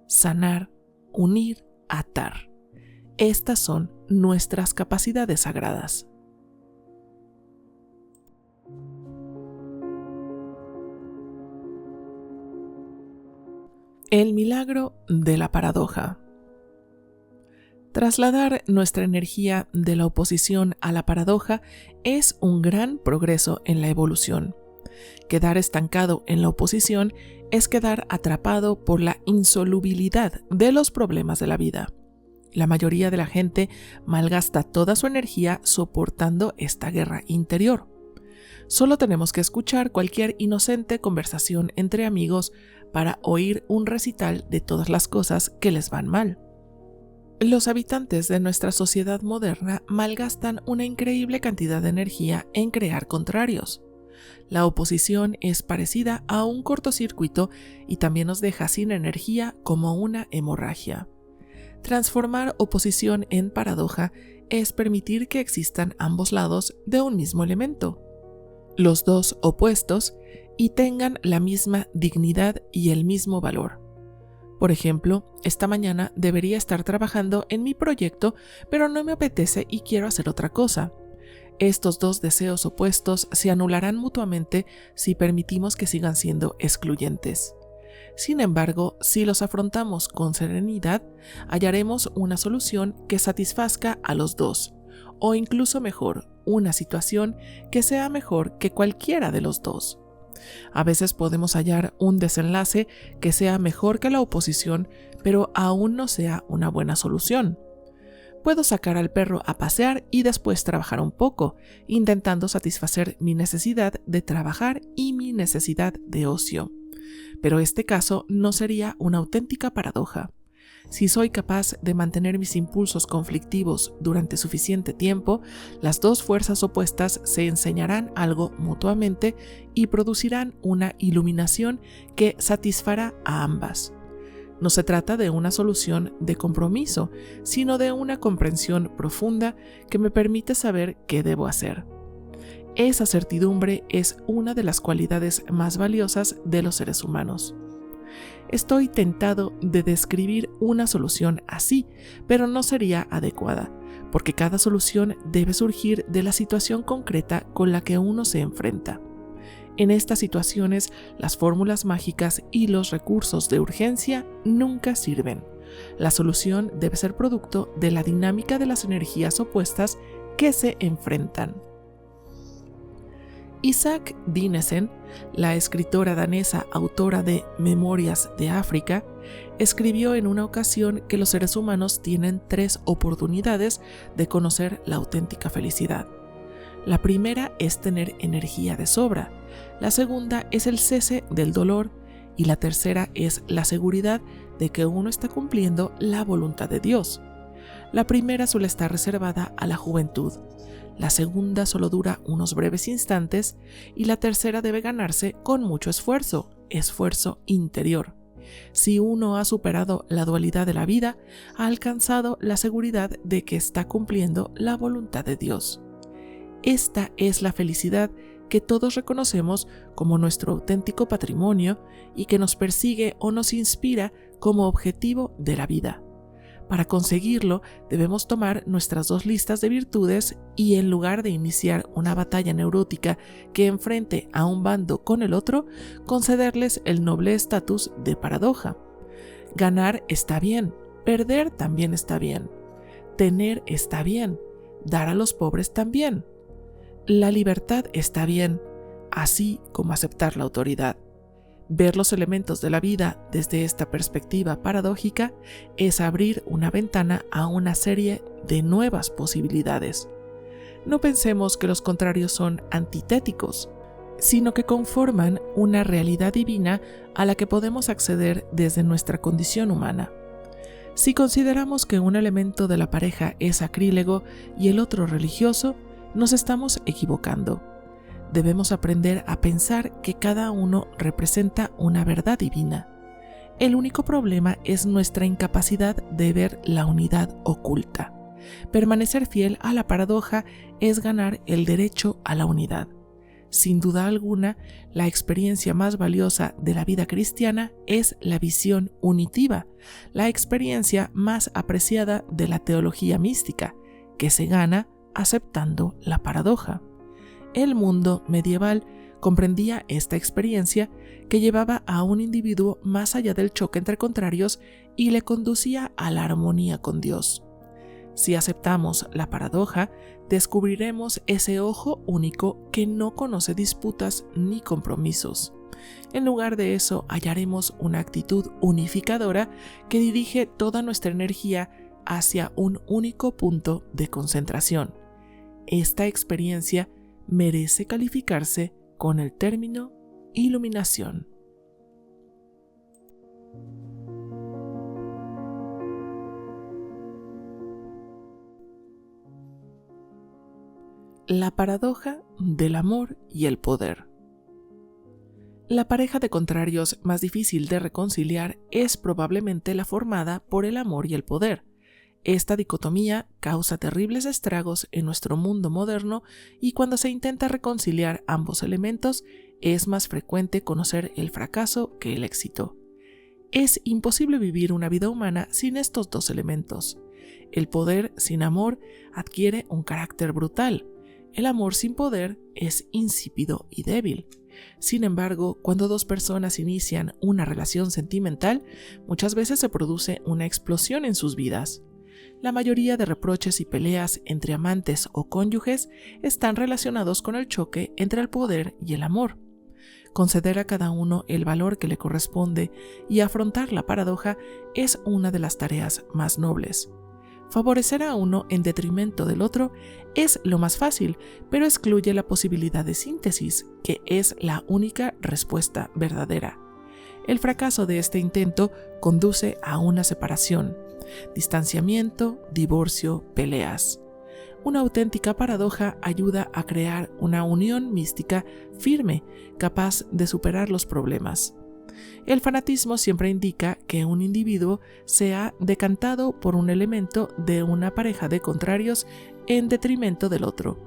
Sanar, unir, atar. Estas son nuestras capacidades sagradas. El milagro de la paradoja. Trasladar nuestra energía de la oposición a la paradoja es un gran progreso en la evolución. Quedar estancado en la oposición es quedar atrapado por la insolubilidad de los problemas de la vida. La mayoría de la gente malgasta toda su energía soportando esta guerra interior. Solo tenemos que escuchar cualquier inocente conversación entre amigos para oír un recital de todas las cosas que les van mal. Los habitantes de nuestra sociedad moderna malgastan una increíble cantidad de energía en crear contrarios. La oposición es parecida a un cortocircuito y también nos deja sin energía como una hemorragia. Transformar oposición en paradoja es permitir que existan ambos lados de un mismo elemento, los dos opuestos, y tengan la misma dignidad y el mismo valor. Por ejemplo, esta mañana debería estar trabajando en mi proyecto, pero no me apetece y quiero hacer otra cosa. Estos dos deseos opuestos se anularán mutuamente si permitimos que sigan siendo excluyentes. Sin embargo, si los afrontamos con serenidad, hallaremos una solución que satisfazca a los dos, o incluso mejor, una situación que sea mejor que cualquiera de los dos. A veces podemos hallar un desenlace que sea mejor que la oposición, pero aún no sea una buena solución. Puedo sacar al perro a pasear y después trabajar un poco, intentando satisfacer mi necesidad de trabajar y mi necesidad de ocio. Pero este caso no sería una auténtica paradoja. Si soy capaz de mantener mis impulsos conflictivos durante suficiente tiempo, las dos fuerzas opuestas se enseñarán algo mutuamente y producirán una iluminación que satisfará a ambas. No se trata de una solución de compromiso, sino de una comprensión profunda que me permite saber qué debo hacer. Esa certidumbre es una de las cualidades más valiosas de los seres humanos. Estoy tentado de describir una solución así, pero no sería adecuada, porque cada solución debe surgir de la situación concreta con la que uno se enfrenta. En estas situaciones, las fórmulas mágicas y los recursos de urgencia nunca sirven. La solución debe ser producto de la dinámica de las energías opuestas que se enfrentan. Isaac Dinesen, la escritora danesa autora de Memorias de África, escribió en una ocasión que los seres humanos tienen 3 oportunidades de conocer la auténtica felicidad. La primera es tener energía de sobra, la segunda es el cese del dolor y la tercera es la seguridad de que uno está cumpliendo la voluntad de Dios. La primera suele estar reservada a la juventud, la segunda solo dura unos breves instantes y la tercera debe ganarse con mucho esfuerzo interior. Si uno ha superado la dualidad de la vida, ha alcanzado la seguridad de que está cumpliendo la voluntad de Dios. Esta es la felicidad que todos reconocemos como nuestro auténtico patrimonio y que nos persigue o nos inspira como objetivo de la vida. Para conseguirlo, debemos tomar nuestras 2 listas de virtudes y en lugar de iniciar una batalla neurótica que enfrente a un bando con el otro, concederles el noble estatus de paradoja. Ganar está bien, perder también está bien, tener está bien, dar a los pobres también. La libertad está bien, así como aceptar la autoridad. Ver los elementos de la vida desde esta perspectiva paradójica es abrir una ventana a una serie de nuevas posibilidades. No pensemos que los contrarios son antitéticos, sino que conforman una realidad divina a la que podemos acceder desde nuestra condición humana. Si consideramos que un elemento de la pareja es sacrílego y el otro religioso, nos estamos equivocando. Debemos aprender a pensar que cada uno representa una verdad divina. El único problema es nuestra incapacidad de ver la unidad oculta. Permanecer fiel a la paradoja es ganar el derecho a la unidad. Sin duda alguna, la experiencia más valiosa de la vida cristiana es la visión unitiva, la experiencia más apreciada de la teología mística, que se gana aceptando la paradoja. El mundo medieval comprendía esta experiencia que llevaba a un individuo más allá del choque entre contrarios y le conducía a la armonía con Dios. Si aceptamos la paradoja, descubriremos ese ojo único que no conoce disputas ni compromisos. En lugar de eso, hallaremos una actitud unificadora que dirige toda nuestra energía hacia un único punto de concentración. Esta experiencia merece calificarse con el término iluminación. La paradoja del amor y el poder. La pareja de contrarios más difícil de reconciliar es probablemente la formada por el amor y el poder. Esta dicotomía causa terribles estragos en nuestro mundo moderno y cuando se intenta reconciliar ambos elementos es más frecuente conocer el fracaso que el éxito. Es imposible vivir una vida humana sin estos dos elementos. El poder sin amor adquiere un carácter brutal. El amor sin poder es insípido y débil. Sin embargo, cuando dos personas inician una relación sentimental, muchas veces se produce una explosión en sus vidas. La mayoría de reproches y peleas entre amantes o cónyuges están relacionados con el choque entre el poder y el amor. Conceder a cada uno el valor que le corresponde y afrontar la paradoja es una de las tareas más nobles. Favorecer a uno en detrimento del otro es lo más fácil, pero excluye la posibilidad de síntesis, que es la única respuesta verdadera. El fracaso de este intento conduce a una separación, distanciamiento, divorcio, peleas. Una auténtica paradoja ayuda a crear una unión mística firme, capaz de superar los problemas. El fanatismo siempre indica que un individuo se ha decantado por un elemento de una pareja de contrarios en detrimento del otro.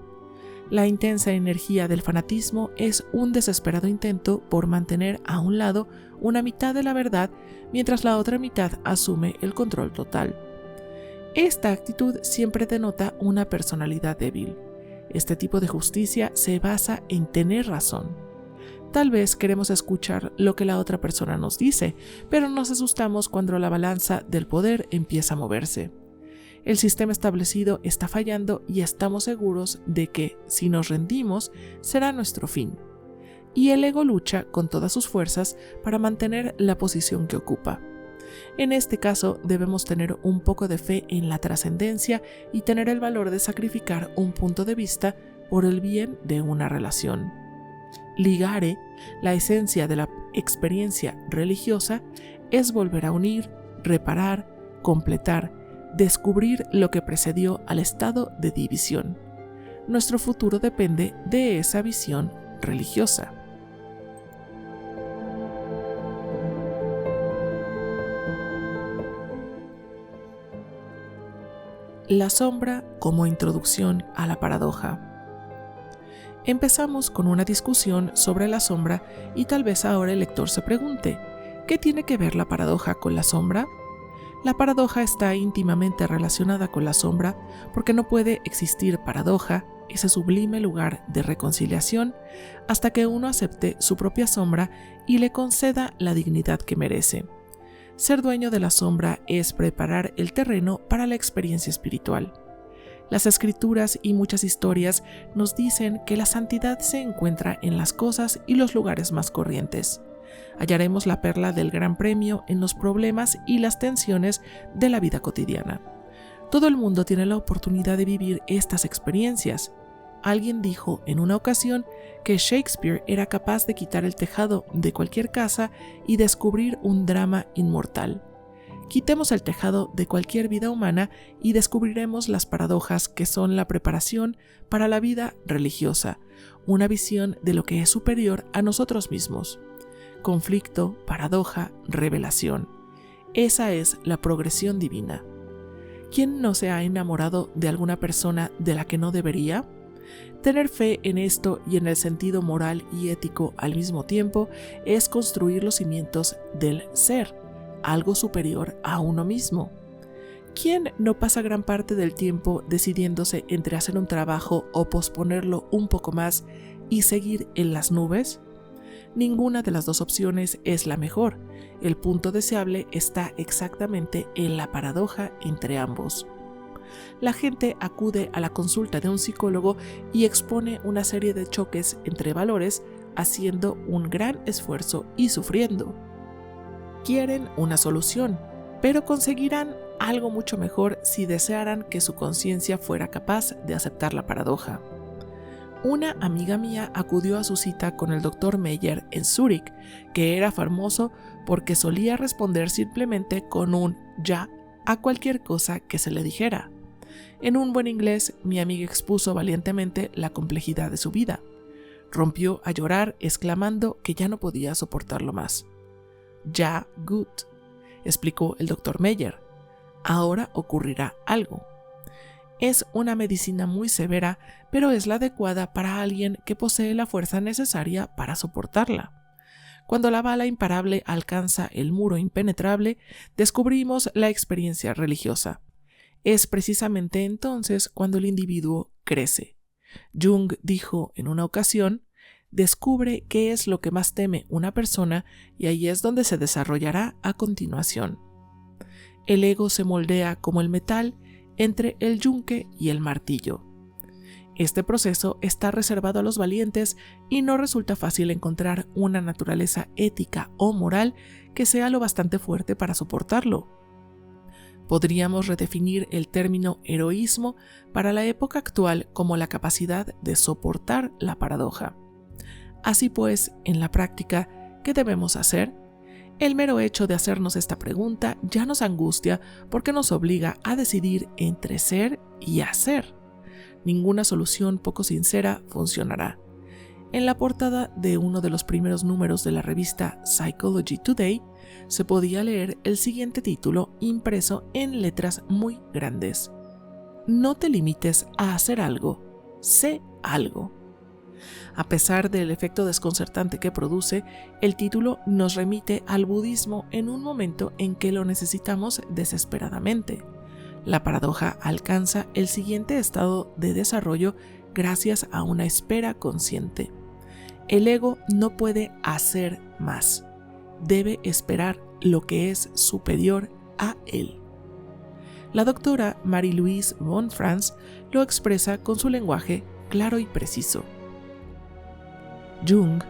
La intensa energía del fanatismo es un desesperado intento por mantener a un lado una mitad de la verdad mientras la otra mitad asume el control total. Esta actitud siempre denota una personalidad débil. Este tipo de justicia se basa en tener razón. Tal vez queremos escuchar lo que la otra persona nos dice, pero nos asustamos cuando la balanza del poder empieza a moverse. El sistema establecido está fallando y estamos seguros de que, si nos rendimos, será nuestro fin. Y el ego lucha con todas sus fuerzas para mantener la posición que ocupa. En este caso, debemos tener un poco de fe en la trascendencia y tener el valor de sacrificar un punto de vista por el bien de una relación. Ligare, la esencia de la experiencia religiosa, es volver a unir, reparar, completar, descubrir lo que precedió al estado de división. Nuestro futuro depende de esa visión religiosa. La sombra como introducción a la paradoja. Empezamos con una discusión sobre la sombra y tal vez ahora el lector se pregunte, ¿qué tiene que ver la paradoja con la sombra? La paradoja está íntimamente relacionada con la sombra porque no puede existir paradoja, ese sublime lugar de reconciliación, hasta que uno acepte su propia sombra y le conceda la dignidad que merece. Ser dueño de la sombra es preparar el terreno para la experiencia espiritual. Las escrituras y muchas historias nos dicen que la santidad se encuentra en las cosas y los lugares más corrientes. Hallaremos la perla del gran premio en los problemas y las tensiones de la vida cotidiana. Todo el mundo tiene la oportunidad de vivir estas experiencias. Alguien dijo en una ocasión que Shakespeare era capaz de quitar el tejado de cualquier casa y descubrir un drama inmortal. Quitemos el tejado de cualquier vida humana y descubriremos las paradojas que son la preparación para la vida religiosa, una visión de lo que es superior a nosotros mismos. Conflicto, paradoja, revelación. Esa es la progresión divina. ¿Quién no se ha enamorado de alguna persona de la que no debería? Tener fe en esto y en el sentido moral y ético al mismo tiempo es construir los cimientos del ser, algo superior a uno mismo. ¿Quién no pasa gran parte del tiempo decidiéndose entre hacer un trabajo o posponerlo un poco más y seguir en las nubes? Ninguna de las dos opciones es la mejor. El punto deseable está exactamente en la paradoja entre ambos. La gente acude a la consulta de un psicólogo y expone una serie de choques entre valores, haciendo un gran esfuerzo y sufriendo. Quieren una solución, pero conseguirán algo mucho mejor si desearan que su conciencia fuera capaz de aceptar la paradoja. Una amiga mía acudió a su cita con el Dr. Meyer en Zúrich, que era famoso porque solía responder simplemente con un ya a cualquier cosa que se le dijera. En un buen inglés, mi amiga expuso valientemente la complejidad de su vida. Rompió a llorar exclamando que ya no podía soportarlo más. Ya, good, explicó el Dr. Meyer. Ahora ocurrirá algo. Es una medicina muy severa, pero es la adecuada para alguien que posee la fuerza necesaria para soportarla. Cuando la bala imparable alcanza el muro impenetrable, descubrimos la experiencia religiosa. Es precisamente entonces cuando el individuo crece. Jung dijo en una ocasión, descubre qué es lo que más teme una persona y ahí es donde se desarrollará a continuación. El ego se moldea como el metal entre el yunque y el martillo. Este proceso está reservado a los valientes y no resulta fácil encontrar una naturaleza ética o moral que sea lo bastante fuerte para soportarlo. Podríamos redefinir el término heroísmo para la época actual como la capacidad de soportar la paradoja. Así pues, en la práctica, ¿qué debemos hacer? El mero hecho de hacernos esta pregunta ya nos angustia porque nos obliga a decidir entre ser y hacer. Ninguna solución poco sincera funcionará. En la portada de uno de los primeros números de la revista Psychology Today se podía leer el siguiente título impreso en letras muy grandes. No te limites a hacer algo, sé algo. A pesar del efecto desconcertante que produce, el título nos remite al budismo en un momento en que lo necesitamos desesperadamente. La paradoja alcanza el siguiente estado de desarrollo gracias a una espera consciente. El ego no puede hacer más, debe esperar lo que es superior a él. La doctora Marie-Louise von Franz lo expresa con su lenguaje claro y preciso. Jung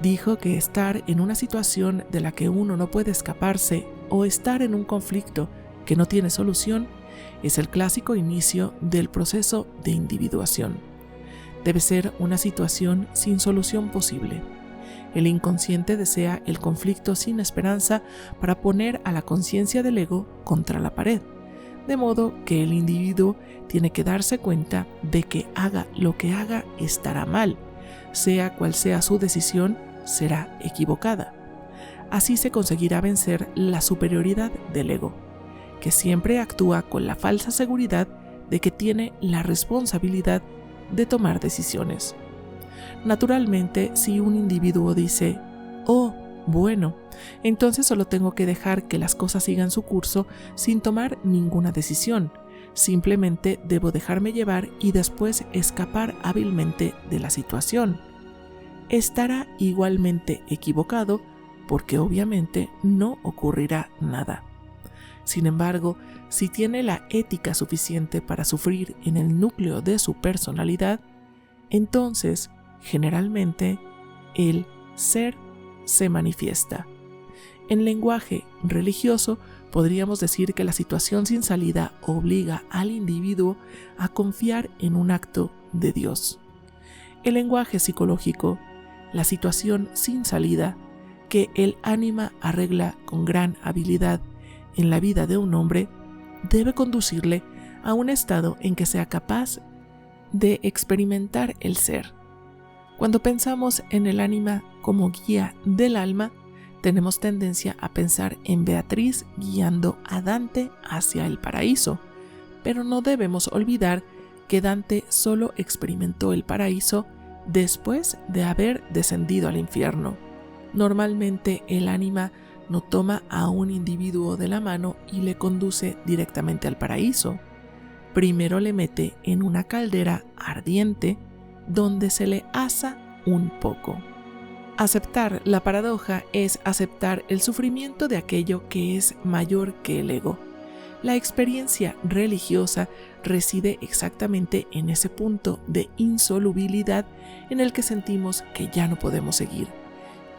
dijo que estar en una situación de la que uno no puede escaparse o estar en un conflicto que no tiene solución es el clásico inicio del proceso de individuación. Debe ser una situación sin solución posible. El inconsciente desea el conflicto sin esperanza para poner a la conciencia del ego contra la pared, de modo que el individuo tiene que darse cuenta de que haga lo que haga estará mal. Sea cual sea su decisión, será equivocada. Así se conseguirá vencer la superioridad del ego, que siempre actúa con la falsa seguridad de que tiene la responsabilidad de tomar decisiones. Naturalmente, si un individuo dice, oh, bueno, entonces solo tengo que dejar que las cosas sigan su curso sin tomar ninguna decisión. Simplemente debo dejarme llevar y después escapar hábilmente de la situación. Estará igualmente equivocado porque obviamente no ocurrirá nada. Sin embargo, si tiene la ética suficiente para sufrir en el núcleo de su personalidad, entonces, generalmente, el ser se manifiesta. En lenguaje religioso, podríamos decir que la situación sin salida obliga al individuo a confiar en un acto de Dios. El lenguaje psicológico, la situación sin salida, que el ánima arregla con gran habilidad en la vida de un hombre debe conducirle a un estado en que sea capaz de experimentar el ser. Cuando pensamos en el ánima como guía del alma, tenemos tendencia a pensar en Beatriz guiando a Dante hacia el paraíso, pero no debemos olvidar que Dante solo experimentó el paraíso después de haber descendido al infierno. Normalmente el ánima no toma a un individuo de la mano y le conduce directamente al paraíso. Primero le mete en una caldera ardiente donde se le asa un poco. Aceptar la paradoja es aceptar el sufrimiento de aquello que es mayor que el ego. La experiencia religiosa reside exactamente en ese punto de insolubilidad en el que sentimos que ya no podemos seguir.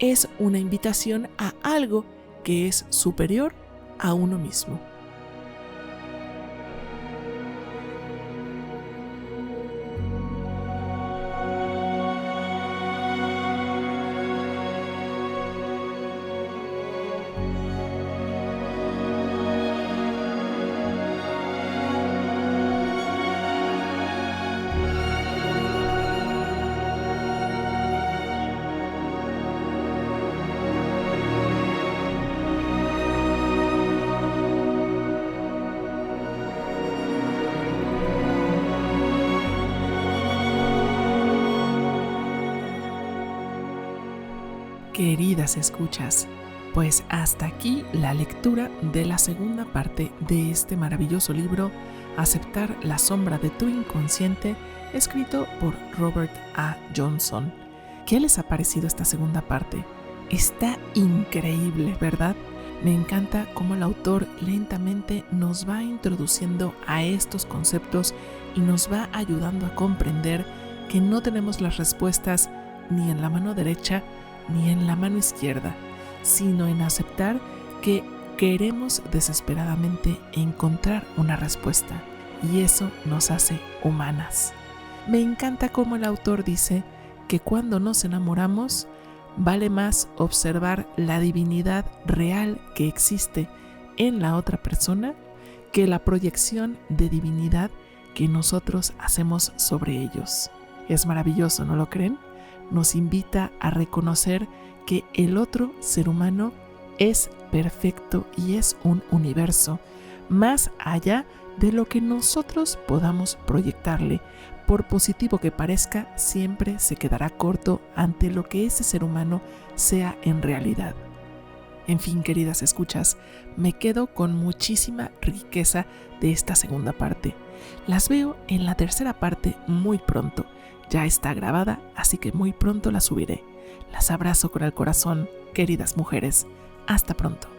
Es una invitación a algo que es superior a uno mismo. Queridas escuchas, pues hasta aquí la lectura de la segunda parte de este maravilloso libro, Aceptar la sombra de tu inconsciente, escrito por Robert A. Johnson. ¿Qué les ha parecido esta segunda parte? Está increíble, ¿verdad? Me encanta cómo el autor lentamente nos va introduciendo a estos conceptos y nos va ayudando a comprender que no tenemos las respuestas ni en la mano derecha ni en la mano izquierda, sino en aceptar que queremos desesperadamente encontrar una respuesta, y eso nos hace humanas. Me encanta cómo el autor dice que cuando nos enamoramos, vale más observar la divinidad real que existe en la otra persona que la proyección de divinidad que nosotros hacemos sobre ellos. Es maravilloso, ¿no lo creen? Nos invita a reconocer que el otro ser humano es perfecto y es un universo, más allá de lo que nosotros podamos proyectarle. Por positivo que parezca, siempre se quedará corto ante lo que ese ser humano sea en realidad. En fin, queridas escuchas, me quedo con muchísima riqueza de esta segunda parte. Las veo en la tercera parte muy pronto. Ya está grabada, así que muy pronto la subiré. Las abrazo con el corazón, queridas mujeres. Hasta pronto.